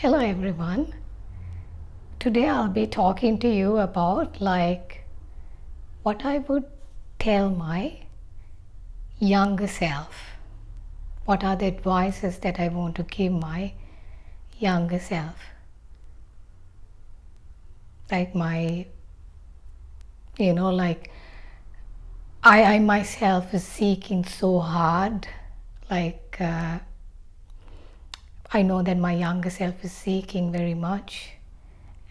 Hello everyone. Today I'll be talking to you about what I would tell my younger self. What are the advices that I want to give my younger self? Like my, I myself is seeking so hard. I know that my younger self is seeking very much,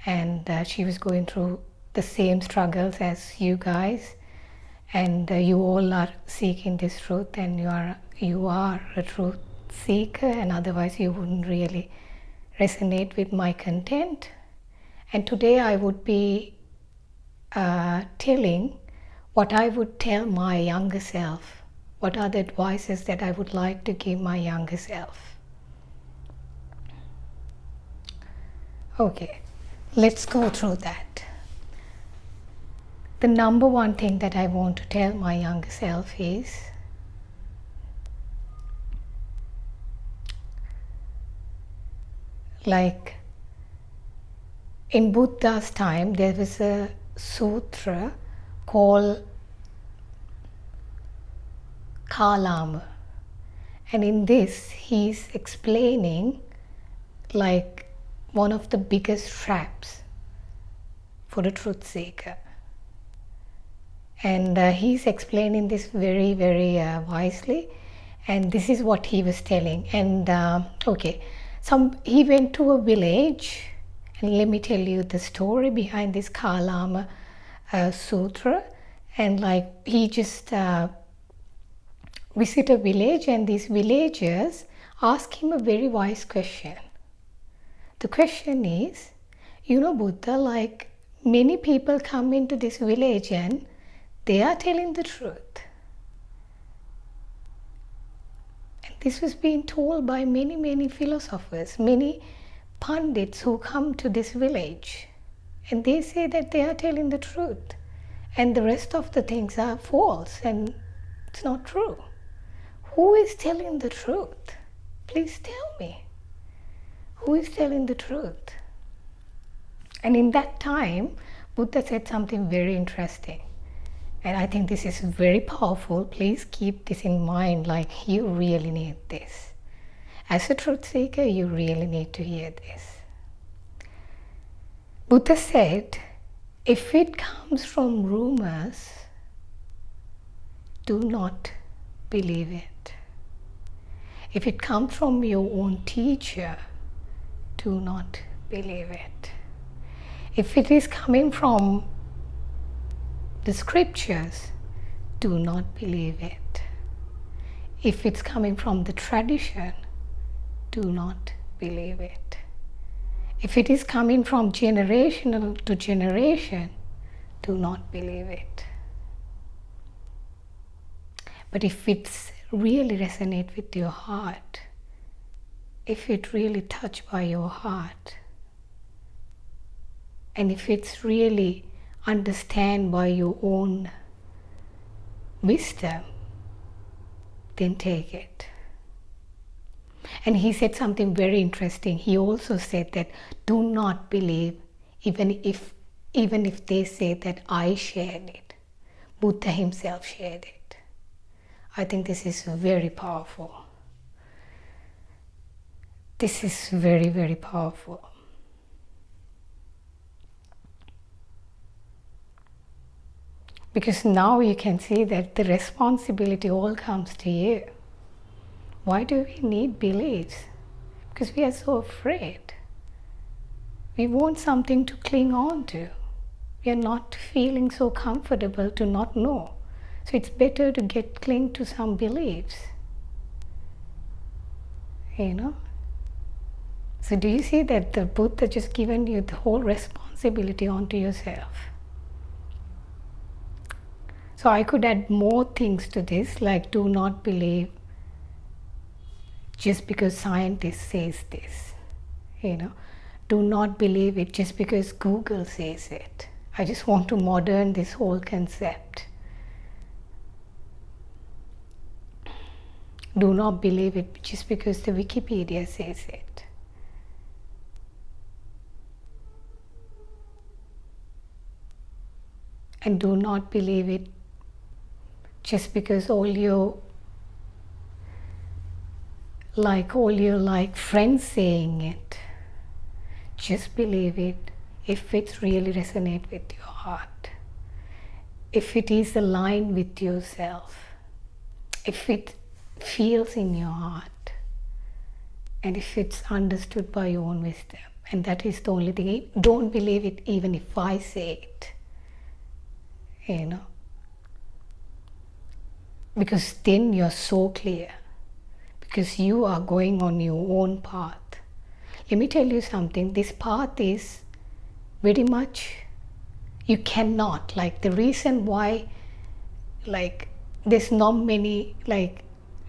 and she was going through the same struggles as you guys, and you all are seeking this truth, and you are a truth seeker, and otherwise you wouldn't really resonate with my content. And today I would be telling what I would tell my younger self. What are the advices that I would like to give my younger self? Okay, let's go through that. The number one thing that I want to tell my younger self is in Buddha's time there was a sutra called Kalama, and in this he's explaining one of the biggest traps for the truth seeker, and he's explaining this very wisely, and this is what he was telling. And he went to a village, and let me tell you the story behind this Kalama sutra. And he just visit a village, and these villagers ask him a very wise question. The question is, Buddha, many people come into this village and they are telling the truth. And this was being told by many philosophers, many pundits who come to this village. And they say that they are telling the truth. And the rest of the things are false and it's not true. Who is telling the truth? Please tell me. Who is telling the truth? And in that time, Buddha said something very interesting. And I think this is very powerful. Please keep this in mind, you really need this. As a truth seeker, you really need to hear this. Buddha said, if it comes from rumors, do not believe it. If it comes from your own teacher, do not believe it. If it is coming from the scriptures, do not believe it. If it's coming from the tradition, do not believe it. If it is coming from generation to generation, do not believe it. But if it's really resonate with your heart, if it really touched by your heart, and if it's really understand by your own wisdom, then take it. And he said something very interesting. He also said that do not believe even if they say that I shared it. Buddha himself shared it. I think this is very powerful. This is very powerful. Because now you can see that the responsibility all comes to you. Why do we need beliefs? Because we are so afraid. We want something to cling on to. We are not feeling so comfortable to not know. So it's better to cling to some beliefs. So do you see that the Buddha just given you the whole responsibility onto yourself? So I could add more things to this, like do not believe just because scientist says this. Do not believe it just because Google says it. I just want to modern this whole concept. Do not believe it just because the Wikipedia says it. And do not believe it just because all your friends saying it. Just believe it if it really resonates with your heart, if it is aligned with yourself, if it feels in your heart, and if it's understood by your own wisdom. And that is the only thing. Don't believe it even if I say it, because then you're so clear, because you are going on your own path. Let me tell you something, this path is very much, you cannot, the reason why there's not many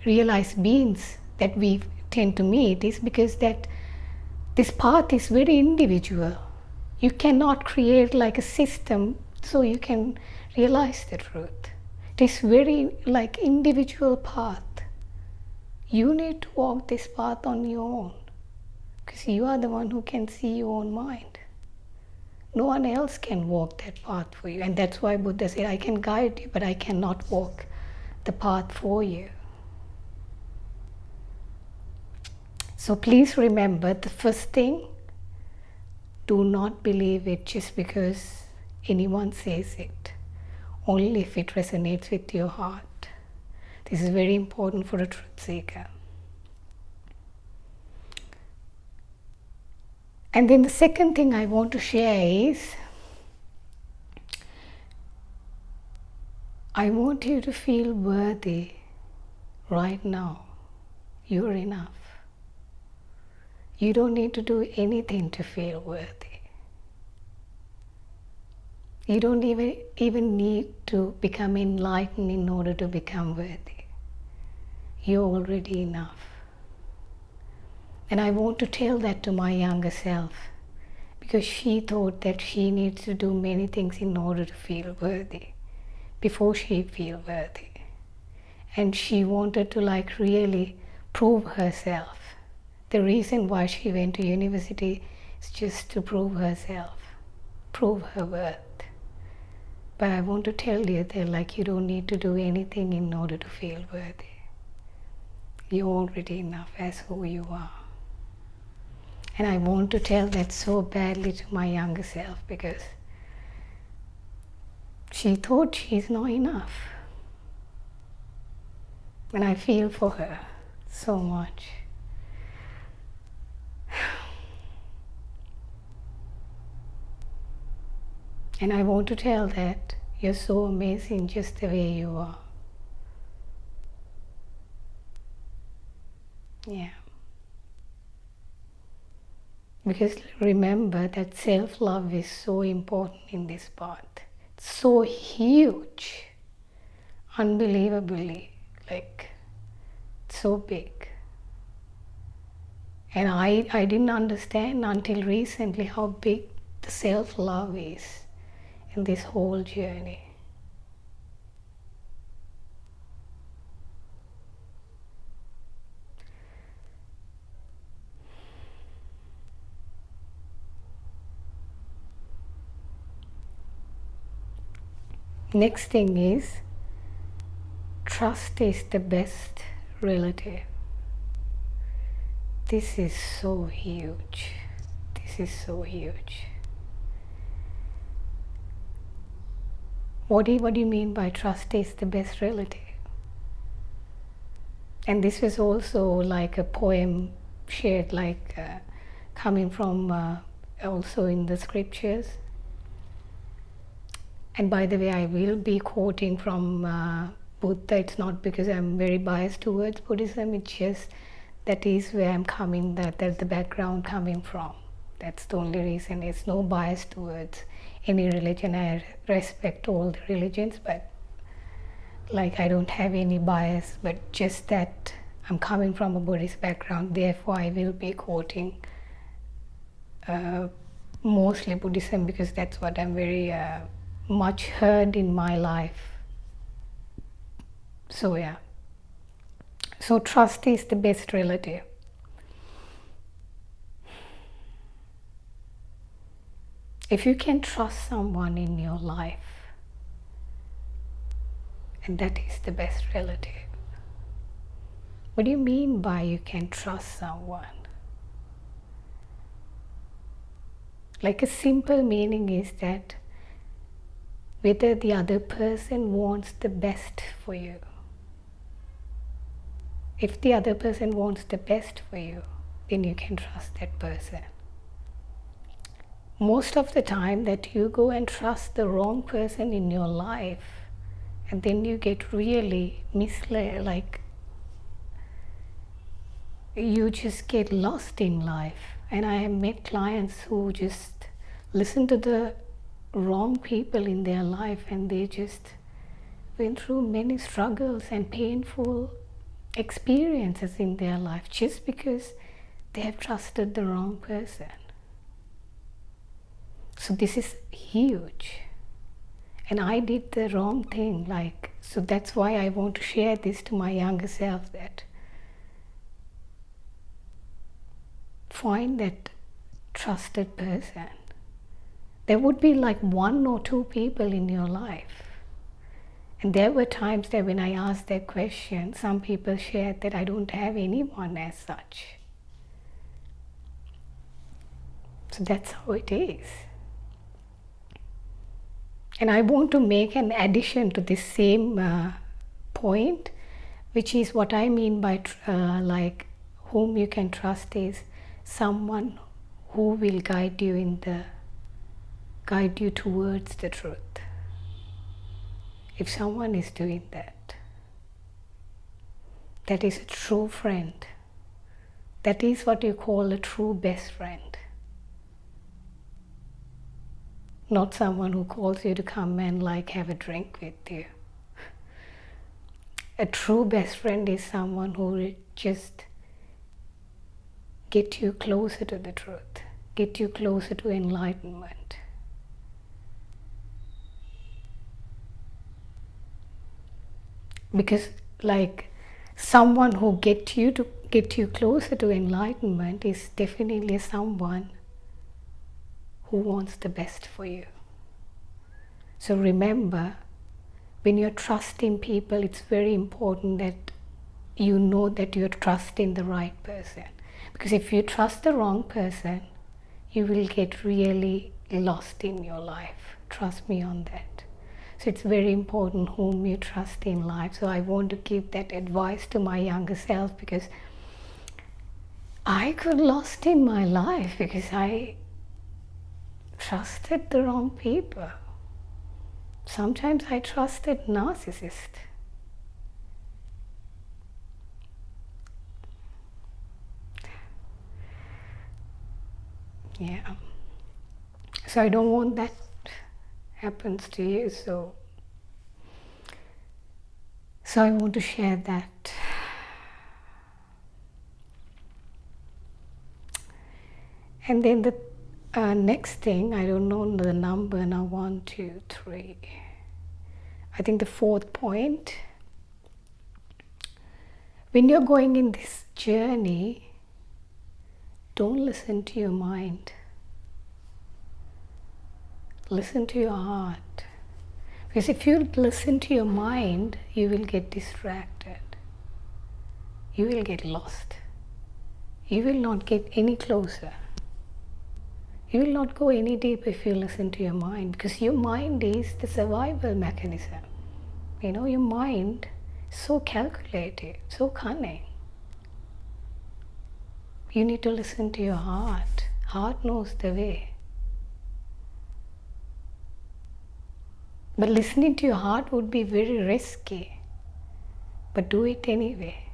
realized beings that we tend to meet is because that this path is very individual. You cannot create a system so you can realize the truth. It is very individual path. You need to walk this path on your own, because you are the one who can see your own mind. No one else can walk that path for you. And that's why Buddha said, I can guide you, but I cannot walk the path for you. So please remember, the first thing, do not believe it just because anyone says it. Only if it resonates with your heart. This is very important for a truth seeker. And then the second thing I want to share is, I want you to feel worthy right now. You're enough. You don't need to do anything to feel worthy. You don't even need to become enlightened in order to become worthy. You're already enough. And I want to tell that to my younger self, because she thought that she needs to do many things in order to feel worthy, before she feel worthy. And she wanted to really prove herself. The reason why she went to university is just to prove herself, prove her worth. But I want to tell you that you don't need to do anything in order to feel worthy. You're already enough as who you are. And I want to tell that so badly to my younger self, because she thought she's not enough. And I feel for her so much. And I want to tell that you're so amazing just the way you are. Yeah. Because remember that self-love is so important in this path. It's so huge, unbelievably, so big. And I didn't understand until recently how big the self-love is in this whole journey. Next thing is, trust is the best relative. This is so huge. This is so huge. What do you mean by trust is the best relative? And this was also a poem shared, coming from also in the scriptures. And by the way, I will be quoting from Buddha. It's not because I'm very biased towards Buddhism, it's just that is where I'm coming, that's the background coming from. That's the only reason. It's no bias towards any religion. I respect all the religions, but I don't have any bias, but just that I'm coming from a Buddhist background, therefore I will be quoting mostly Buddhism, because that's what I'm very much heard in my life. So yeah. So trust is the best relative. If you can trust someone in your life, And that is the best relative. What do you mean by you can trust someone? Like a simple meaning is that whether the other person wants the best for you. If the other person wants the best for you, then you can trust that person. Most of the time that you go and trust the wrong person in your life, and then you get really misled, like you just get lost in life. And I have met clients who just listen to the wrong people in their life, and they just went through many struggles and painful experiences in their life just because they have trusted the wrong person. So this is huge. And I did the wrong thing, so that's why I want to share this to my younger self, that find that trusted person. There would be like 1 or 2 people in your life. And there were times that when I asked that question, some people shared that I don't have anyone as such. So that's how it is. And I want to make an addition to this same point, which is what I mean by whom you can trust is someone who will guide you towards the truth. If someone is doing that, that is a true friend. That is what you call a true best friend. Not someone who calls you to come and have a drink with you. A true best friend is someone who will just get you closer to the truth, get you closer to enlightenment. Because someone who get you closer to enlightenment is definitely someone who wants the best for you. So remember, when you're trusting people, it's very important that you know that you're trusting the right person. Because if you trust the wrong person, you will get really lost in your life. Trust me on that. So it's very important whom you trust in life. So I want to give that advice to my younger self, because I got lost in my life because I trusted the wrong people. Sometimes I trusted narcissists. Yeah. So I don't want that happens to you. So I want to share that. And then the next thing, I don't know the number now, 1, 2, 3. I think the 4th point. When you're going in this journey, don't listen to your mind. Listen to your heart. Because if you listen to your mind, you will get distracted. You will get lost. You will not get any closer. You will not go any deeper if you listen to your mind, because your mind is the survival mechanism. Your mind is so calculated, so cunning. You need to listen to your heart. Heart knows the way. But listening to your heart would be very risky. But do it anyway.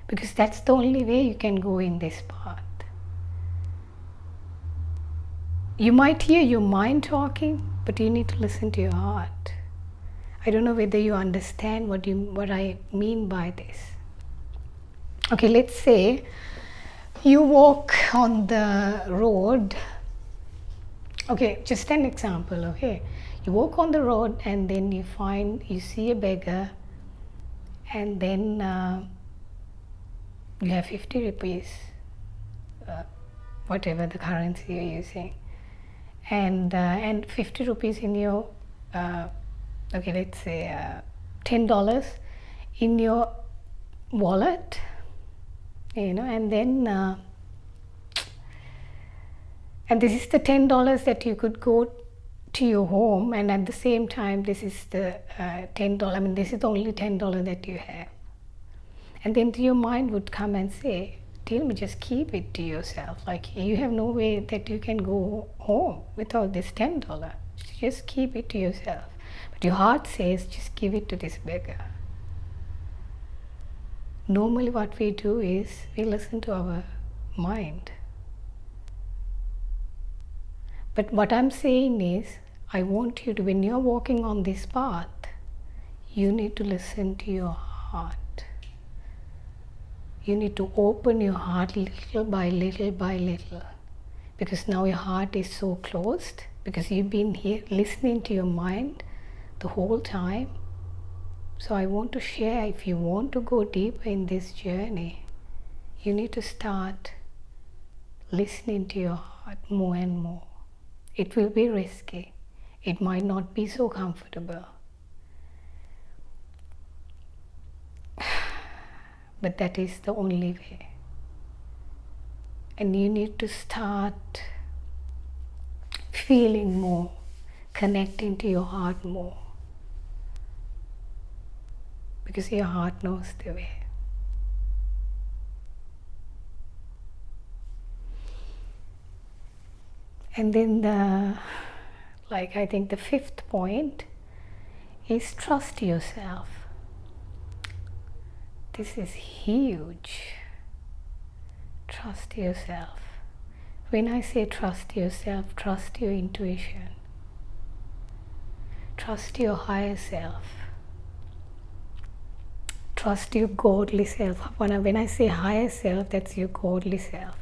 Because that's the only way you can go in this path. You might hear your mind talking, but you need to listen to your heart. I don't know whether you understand what I mean by this. Okay, let's say you walk on the road. Okay, just an example, okay. You walk on the road and then you see a beggar, and then you have 50 rupees, whatever the currency you're using. And 50 rupees in your, let's say $10 in your wallet, and then and this is the $10 that you could go to your home, and at the same time this is the $10. I mean, this is the only $10 that you have. And then your mind would come and say, Dilmi, just keep it to yourself. Like, you have no way that you can go home without this $10. Just keep it to yourself. But your heart says, just give it to this beggar. Normally what we do is we listen to our mind. But what I'm saying is, I want you to, when you're walking on this path, you need to listen to your heart. You need to open your heart little by little by little. Because now your heart is so closed, because you've been here listening to your mind the whole time. So I want to share, if you want to go deeper in this journey, you need to start listening to your heart more and more. It will be risky. It might not be so comfortable. But that is the only way. And you need to start feeling more, connecting to your heart more. Because your heart knows the way. And then I think the fifth point is trust yourself. This is huge. Trust yourself. When I say trust yourself, trust your intuition. Trust your higher self. Trust your godly self. When I say higher self, that's your godly self.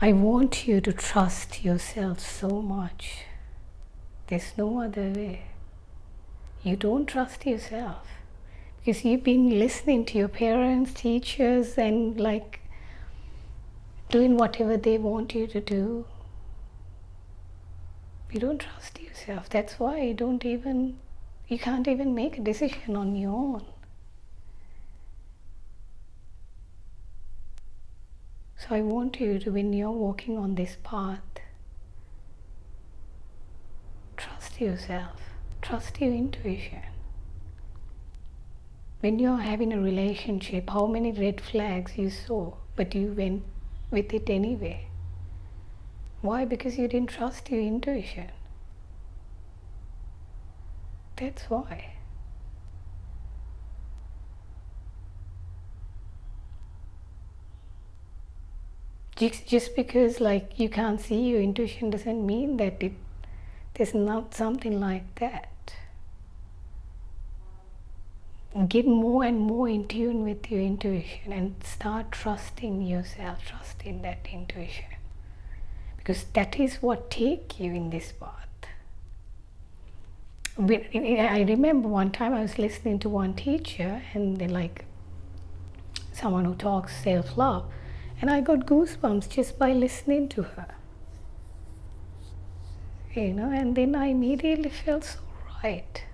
I want you to trust yourself so much. There's no other way. You don't trust yourself because you've been listening to your parents, teachers, and doing whatever they want you to do. You don't trust yourself. That's why you can't even make a decision on your own. So I want you to, when you're walking on this path, trust yourself, trust your intuition. When you're having a relationship, how many red flags you saw, but you went with it anyway? Why? Because you didn't trust your intuition. That's why. Just because you can't see your intuition doesn't mean that there's not something like that. Get more and more in tune with your intuition and start trusting yourself, trusting that intuition. Because that is what takes you in this path. I remember one time I was listening to one teacher, and they're someone who talks self-love. And I got goosebumps just by listening to her. And then I immediately felt so right.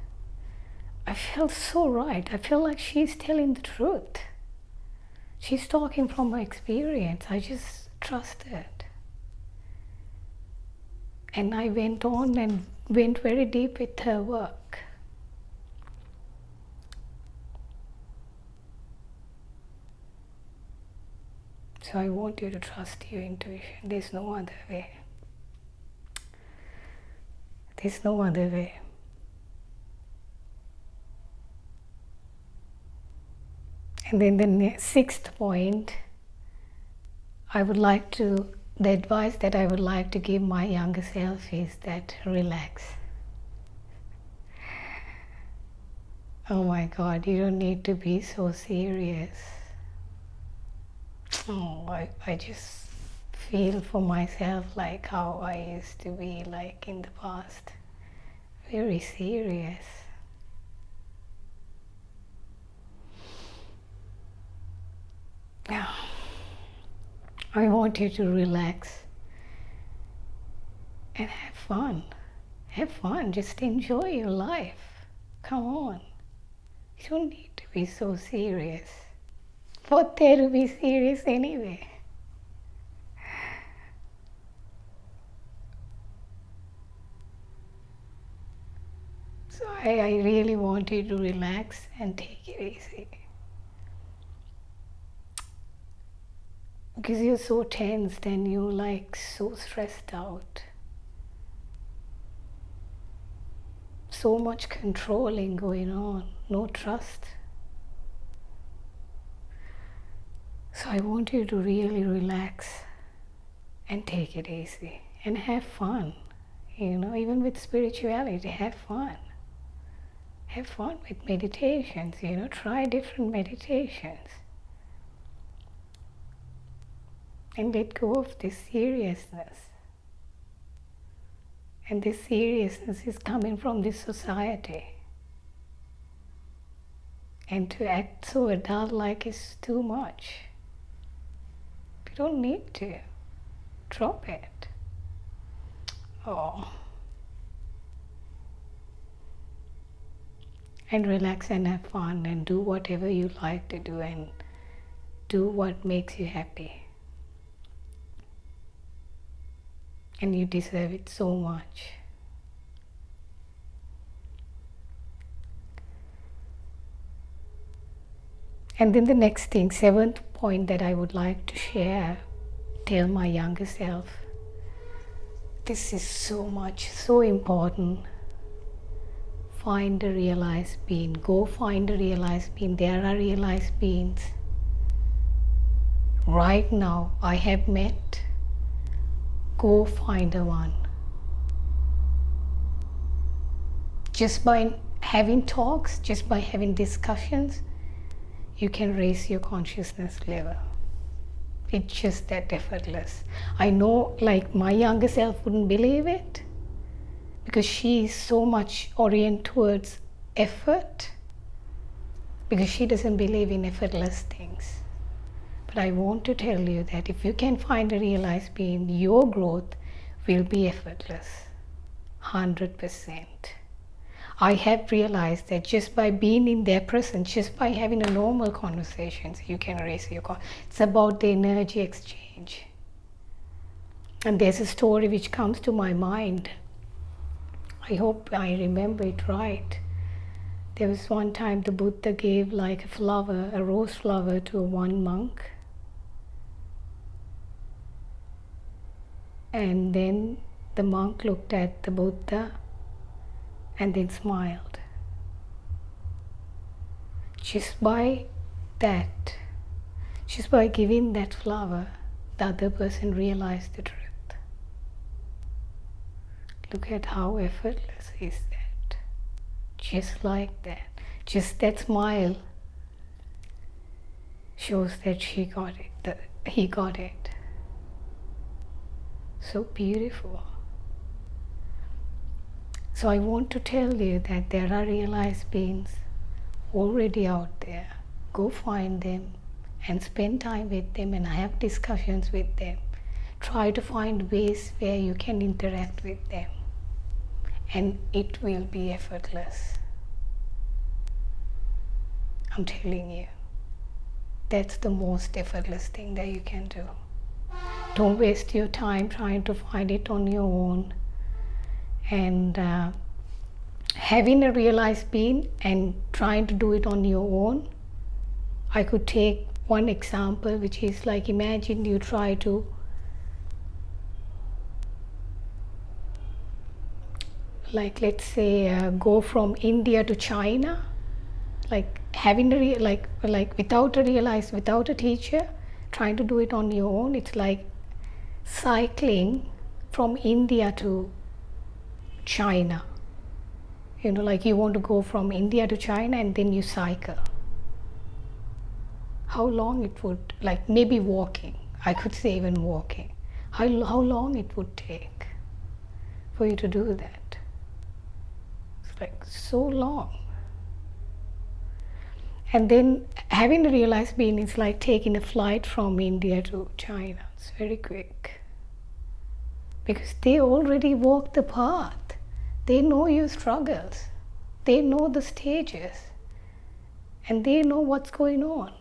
I felt so right. I feel like she's telling the truth. She's talking from her experience. I just trusted. And I went on and went very deep with her work. So I want you to trust your intuition. There's no other way. There's no other way. And then the sixth point, the advice that I would like to give my younger self is that relax. Oh my God, you don't need to be so serious. Oh, I just feel for myself how I used to be in the past. Very serious. I want you to relax and have fun. Have fun. Just enjoy your life. Come on. You don't need to be so serious. What there to be serious anyway? So I really want you to relax and take it easy. Because you're so tensed and you're like so stressed out. So much controlling going on, no trust. So I want you to really relax and take it easy and have fun. Even with spirituality, have fun. Have fun with meditations, try different meditations. And let go of this seriousness. And this seriousness is coming from this society. And to act so adult-like is too much. You don't need to. Drop it. Oh. And relax and have fun and do whatever you like to do and do what makes you happy. And you deserve it so much. And then the next thing, 7th point that I would like to share, tell my younger self. This is so important. Find a realized being. Go find a realized being. There are realized beings. Right now, I have met. Go find a one. Just by having talks, just by having discussions, you can raise your consciousness level. It's just that effortless. I know, like, my younger self wouldn't believe it because she is so much oriented towards effort because she doesn't believe in effortless things. But I want to tell you that if you can find a realized being, your growth will be effortless, 100%. I have realized that just by being in their presence, just by having a normal conversations, you can raise your it's about the energy exchange. And there's a story which comes to my mind. I hope I remember it right. There was one time the Buddha gave like a flower, a rose flower, to one monk. And then the monk looked at the Buddha and then smiled. Just by that, just by giving that flower, the other person realized the truth. Look at how effortless is that. Just like that. Just that smile shows that she got it, that he got it. So beautiful. So I want to tell you that there are realized beings already out there. Go find them and spend time with them and have discussions with them. Try to find ways where you can interact with them. And it will be effortless. I'm telling you. That's the most effortless thing that you can do. Don't waste your time trying to find it on your own. And having a realized being and trying to do it on your own, I could take one example, which is like, imagine you try to like, let's say go from India to China, like having a like without a teacher, trying to do it on your own. It's like cycling from India to China. Like you want to go from India to China and then you cycle. How long it would, like maybe walking, I could say even walking. How long it would take for you to do that? It's like so long. And then having a realized being is like taking a flight from India to China. It's very quick. Because they already walked the path. They know your struggles. They know the stages and they know what's going on.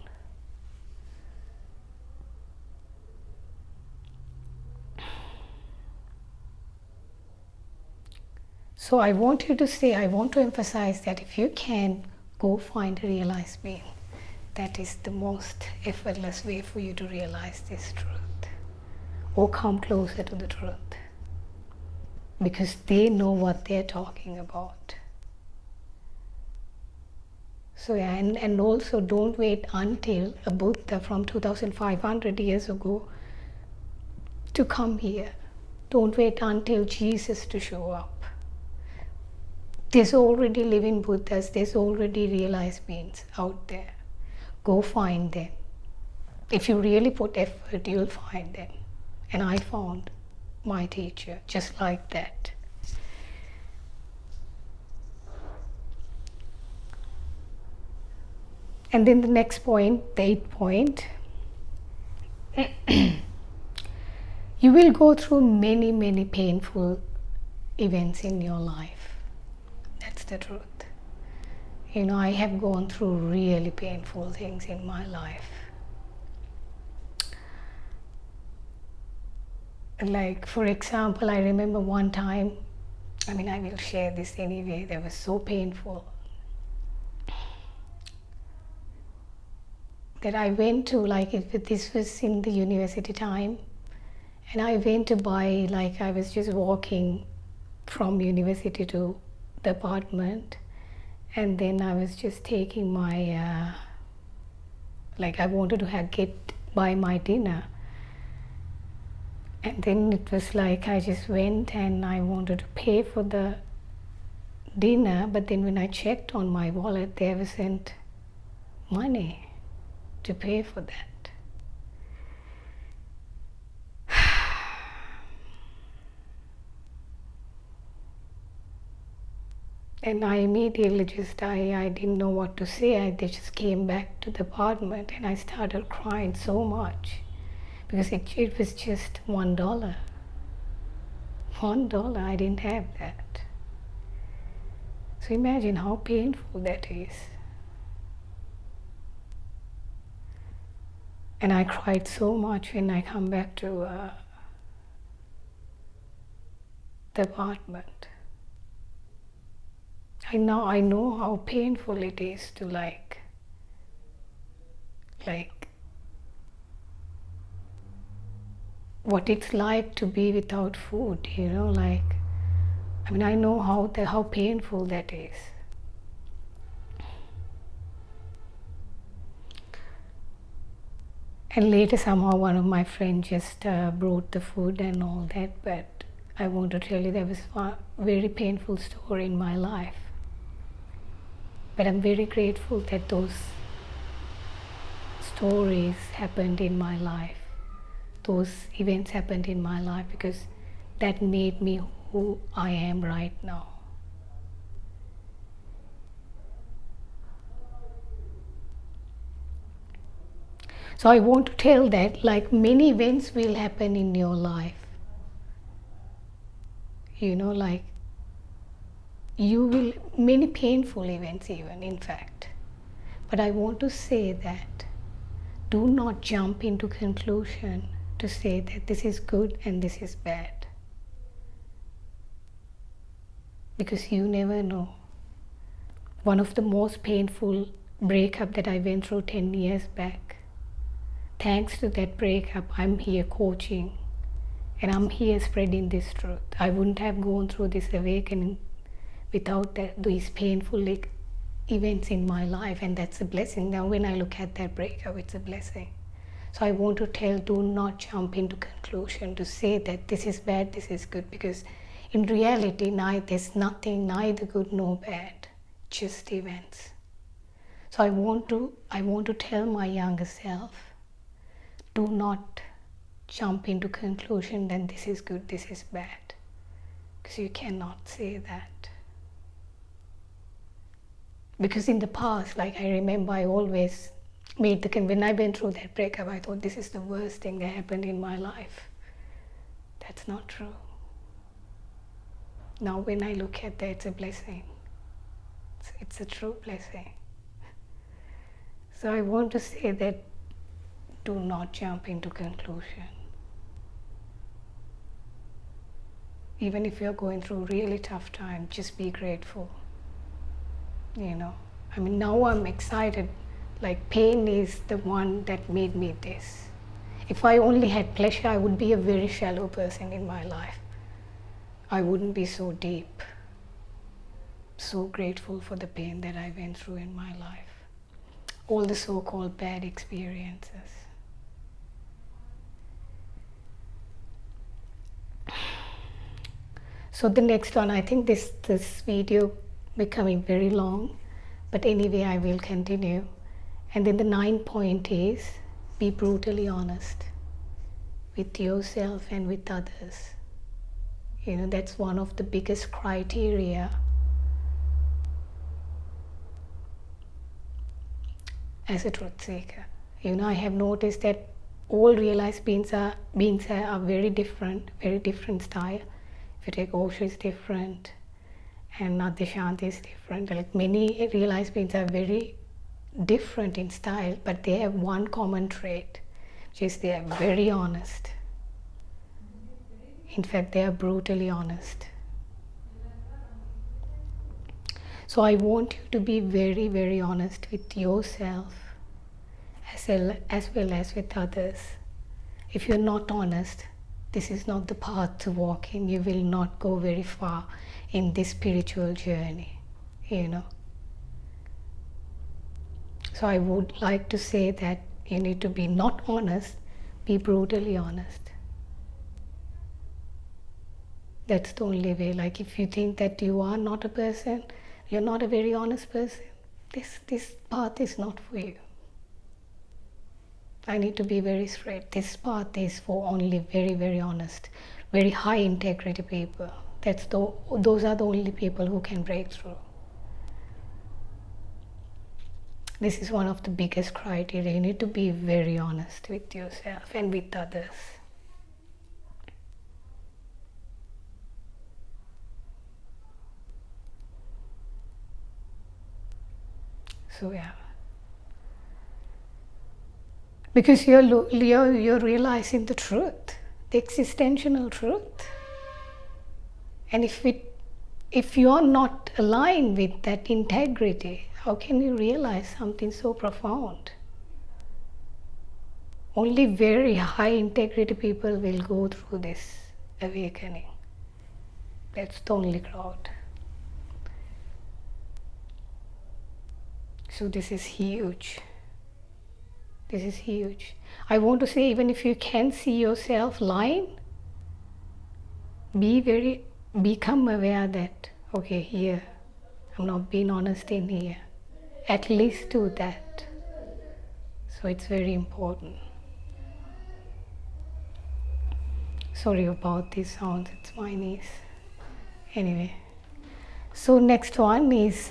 So I want to emphasize that if you can, go find a realized being. That is the most effortless way for you to realize this truth or come closer to the truth, because they know what they're talking about. So yeah, and also don't wait until a Buddha from 2500 years ago to come here. Don't wait until Jesus to show up. There's already living Buddhas, there's already realized beings out there. Go find them. If you really put effort, you'll find them. And I found my teacher just like that. And then the next point, the 8th point, you will go through many, many painful events in your life. That's the truth. You know, I have gone through really painful things in my life. Like, for example, I remember one time, I will share this anyway, that was so painful, that I went to, this was in the university time, and I went to buy, I was just walking from university to the apartment, and then I was just taking my, I wanted to buy my dinner. And then it was I just went and I wanted to pay for the dinner, but then when I checked on my wallet, there wasn't money to pay for that. And I immediately I didn't know what to say. I just came back to the apartment and I started crying so much, because it was just $1. $1, I didn't have that. So imagine how painful that is. And I cried so much when I come back to the apartment. I know how painful it is to what it's like to be without food, I know how painful that is. And later somehow one of my friends just brought the food and all that, but I want to tell you there was a very painful story in my life. But I'm very grateful that those stories happened in my life. Those events happened in my life, because that made me who I am right now. So I want to tell that many events will happen in your life. Many painful events even, in fact. But I want to say that do not jump into conclusion to say that this is good and this is bad. Because you never know. One of the most painful breakup that I went through 10 years back, thanks to that breakup, I'm here coaching and I'm here spreading this truth. I wouldn't have gone through this awakening without these painful events in my life, and that's a blessing. Now when I look at that breakup, it's a blessing. So I want to tell, do not jump into conclusion to say that this is bad, this is good, because in reality there's nothing, neither good nor bad, just events. So I want to tell my younger self, do not jump into conclusion that this is good, this is bad, because you cannot say that. Because in the past, I remember I always made when I went through that breakup, I thought this is the worst thing that happened in my life. That's not true. Now when I look at that, it's a blessing. So it's a true blessing. So I want to say that do not jump into conclusion. Even if you're going through really tough time, just be grateful. Now I'm excited. Like, pain is the one that made me this. If I only had pleasure, I would be a very shallow person in my life. I wouldn't be so deep. So grateful for the pain that I went through in my life. All the so-called bad experiences. So the next one, I think this video becoming very long, but anyway I will continue. And then the 9th point is, be brutally honest with yourself and with others. That's one of the biggest criteria as a truth seeker. I have noticed that all realized beings are very different style. If you take Osho, is different, and Adhyashanti is different. Like, many realized beings are very different in style, but they have one common trait, which is they are very honest. In fact, they are brutally honest. So I want you to be very, very honest with yourself as well as with others. If you're not honest, this is not the path to walk in. You will not go very far in this spiritual journey, So I would like to say that you need to be not honest, be brutally honest. That's the only way. Like, if you think that you are not a person, you're not a very honest person, this path is not for you. I need to be very straight. This path is for only very, very honest, very high integrity people. Those are the only people who can break through. This is one of the biggest criteria. You need to be very honest with yourself and with others. So yeah. Because you're realizing the truth, the existential truth. And if you are not aligned with that integrity, how can you realize something so profound? Only very high integrity people will go through this awakening. That's the only crowd. So this is huge. This is huge. I want to say, even if you can see yourself lying, become aware that, okay, here, I'm not being honest in here. At least do that. So it's very important. Sorry about these sounds, it's my niece. Anyway, so next one is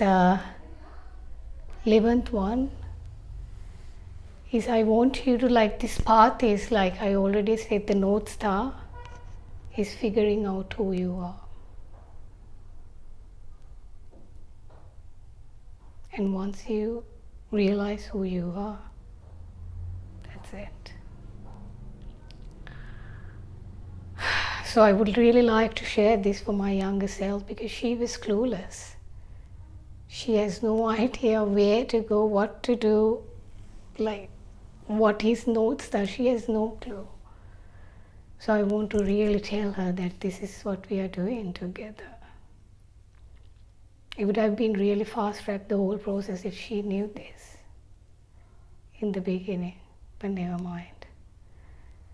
11th one. Is I want you to, like, this path is, like I already said, the North Star is figuring out who you are. And once you realize who you are, that's it. So I would really like to share this for my younger self, because she was clueless. She has no idea where to go, what to do, like what is North Star. She has no clue. So I want to really tell her that this is what we are doing together. It would have been really fast-tracked, the whole process, if she knew this in the beginning, but never mind.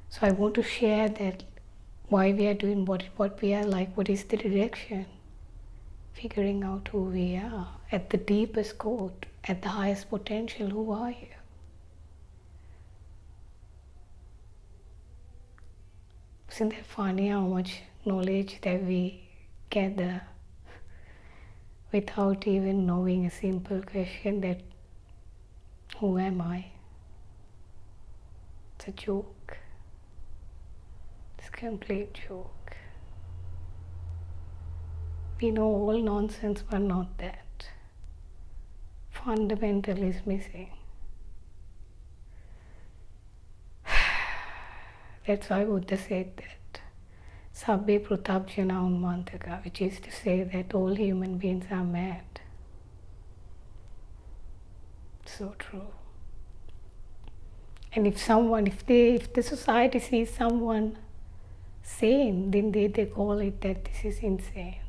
So I want to share that why we are doing what we are, like what is the direction, figuring out who we are at the deepest core, at the highest potential. Who are you? Isn't that funny how much knowledge that we gather without even knowing a simple question that, who am I? It's a joke. It's a complete joke. We know all nonsense, but not that. fundamental is missing. That's why Buddha said that Sabbe Prutabjana Unmantaka, which is to say that all human beings are mad. So true. And if the society sees someone sane, then they call it that this is insane.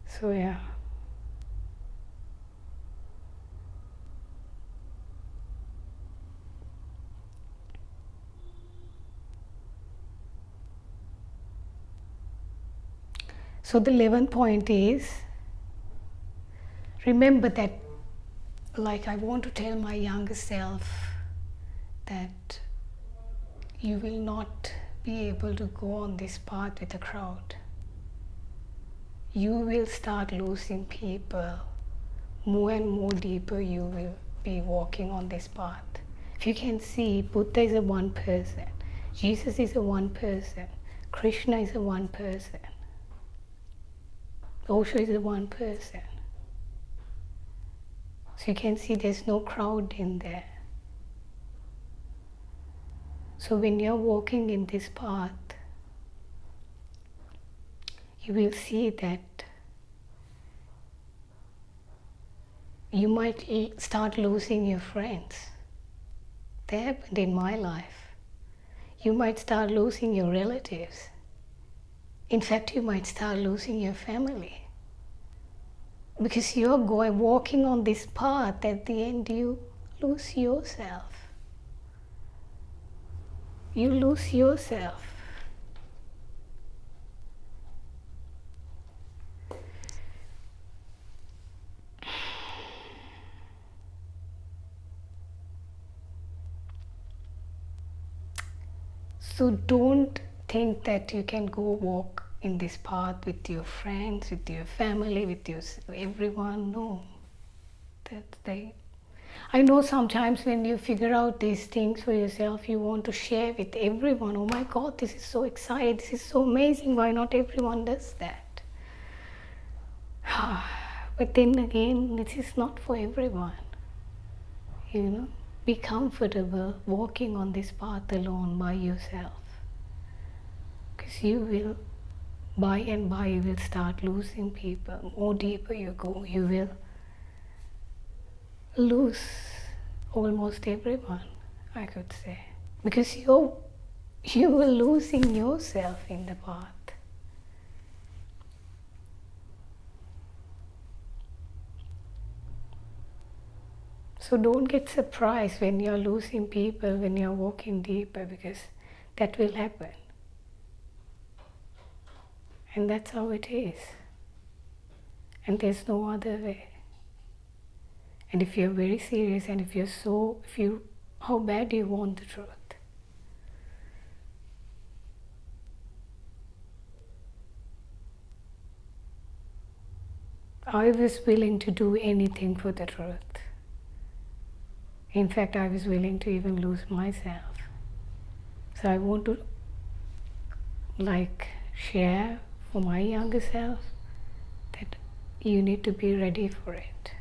So yeah. So the 11th point is, remember that, like I want to tell my younger self that you will not be able to go on this path with a crowd. You will start losing people. More and more deeper you will be walking on this path. If you can see, Buddha is a one person, Jesus is a one person, Krishna is a one person, Osho is a one person. So you can see there's no crowd in there. So when you're walking in this path, you will see that you might start losing your friends. That happened in my life. You might start losing your relatives. In fact, you might start losing your family. Because you're walking on this path, at the end you lose yourself. You lose yourself. So don't think that you can go walk in this path with your friends, with your family, with everyone. No. I know sometimes when you figure out these things for yourself, you want to share with everyone. Oh my God, this is so exciting, this is so amazing. Why not everyone does that? But then again, this is not for everyone. Be comfortable walking on this path alone by yourself. Because you will, by and by, you will start losing people. More deeper you go, you will lose almost everyone, I could say. Because you were losing yourself in the path. So don't get surprised when you're losing people, when you're walking deeper, because that will happen. And that's how it is. And there's no other way. And if you're very serious and how bad do you want the truth? I was willing to do anything for the truth. In fact, I was willing to even lose myself. So I want to share for my younger self that you need to be ready for it.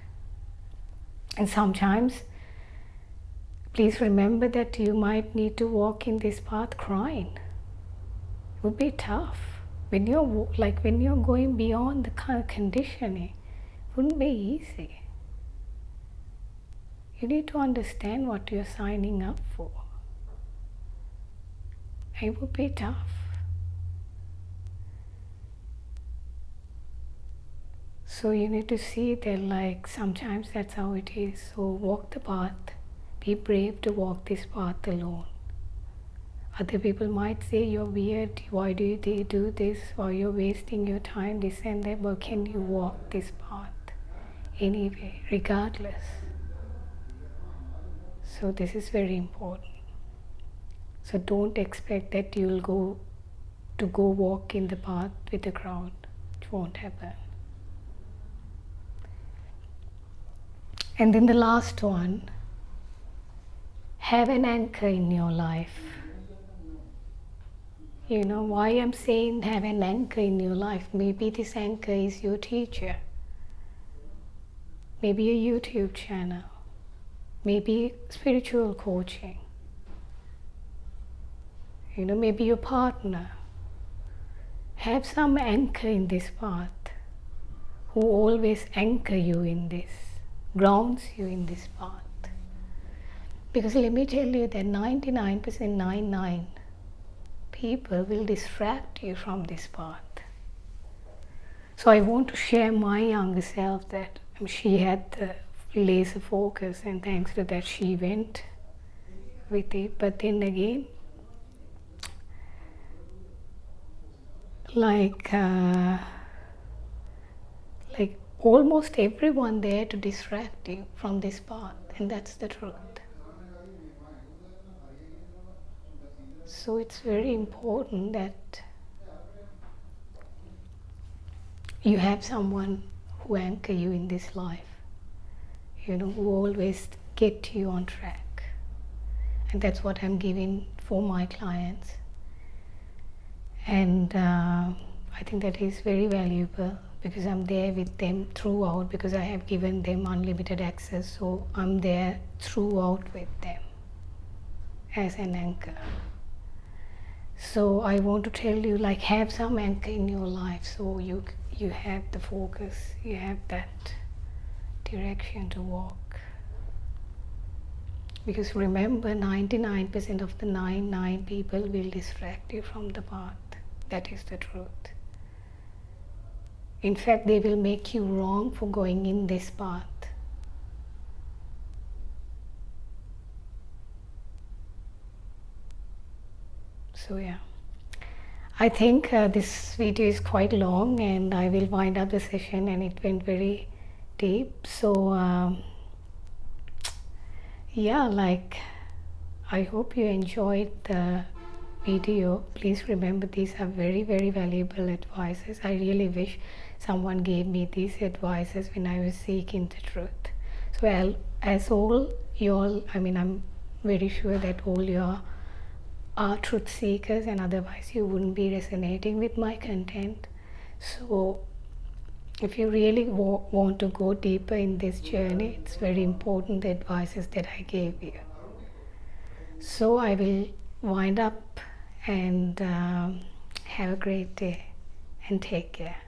And sometimes, please remember that you might need to walk in this path crying. It would be tough. When you're going beyond the kind of conditioning, it wouldn't be easy. You need to understand what you're signing up for. It would be tough. So you need to see that sometimes that's how it is. So walk the path. Be brave to walk this path alone. Other people might say you're weird, why do you do this, why you're wasting your time, this and that, but can you walk this path anyway, regardless? So this is very important. So don't expect that you'll go walk in the path with the crowd. It won't happen. And then the last one, have an anchor in your life. You know why I'm saying have an anchor in your life. Maybe this anchor is your teacher, maybe a YouTube channel, maybe spiritual coaching, you know, maybe your partner. Have some anchor in this path who always anchor you in this, grounds you in this path. Because let me tell you that 99% people will distract you from this path. So I want to share my younger self that she had the laser focus, and thanks to that she went with it. But then again, like almost everyone there to distract you from this path, and that's the truth. So it's very important that you have someone who anchor you in this life, you know, who always get you on track. And that's what I'm giving for my clients. And I think that is very valuable because I'm there with them throughout, because I have given them unlimited access. So I'm there throughout with them as an anchor. So I want to tell you, like, have some anchor in your life so you have the focus, you have that direction to walk. Because remember, 99% of the 99 people will distract you from the path. That is the truth. In fact, they will make you wrong for going in this path. So yeah, I think this video is quite long and I will wind up the session, and it went very deep. So yeah, like, I hope you enjoyed the video. Please remember, these are very, very valuable advices. I really wish someone gave me these advices when I was seeking the truth. So as all you all, I mean, I'm very sure that all you are truth seekers, and otherwise you wouldn't be resonating with my content. So if you really want to go deeper in this journey, it's very important, the advices that I gave you. So I will wind up, and have a great day and take care.